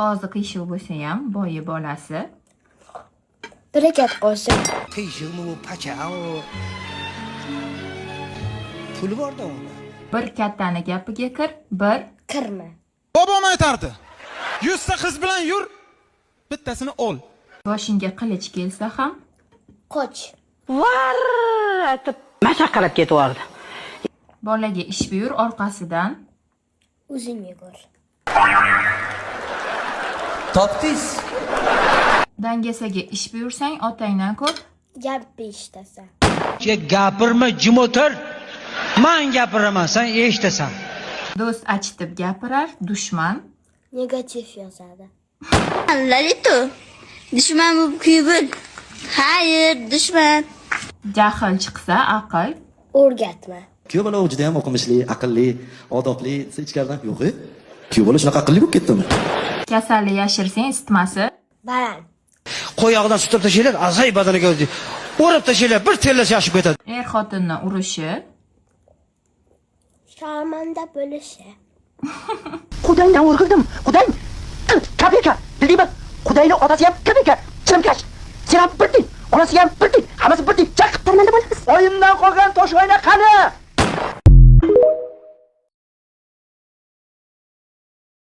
Og'zi qiyshiq bo'lsa ham boyi bolasi. Barakat qolsin. Qiyshiqmi bu pachao. Puli bor-da uni. Bir kattani gapiga kir, bir Kirma. Bobom aytardi. 100 ta qiz bilan yur, bittasini ol. boshingga qilich kelsa ham Qoch. Atib mashaqalab ketaverdi. bolaga ish buyur, orqasidan O'zing yugur. Topdingiz. dangasaga ish buyursang otangdan ko'p. Gap eshitasan. Gapirma, jim o'tir. Men gapiraman, sen eshitasan. Do'st achitib gapirar, dushman Negativ yozadi. Lalito. Dushman bu kuybil. Hayır, dushman. jahl chiqsa aql. O'rgatma. Kuyov bola juda ham o'qimishli, aqlli, odobli, siz ichkaridan yo'q-ku. Kuyov bola shunaqa aqlli bo'lib ketdimi? Kasalli yashirsang isitmasi. Baland. Qo'yog'idan sutib tashlaylar, azay badaniga o'rab tashlaylar, bir terlash yashib ketadi. Er xotinni urishi, Sharmanda bo'lishi. Qudangdan o'rgildim. Qudang kapika. Bildingmi? Qudayning otasi ham kapika. Chimkash. Sen ham birding. Onasi ham birding. Hammasi birding. Chaq tarmanda bo'lamiz. Oyimdan qolgan tosh oyna qani?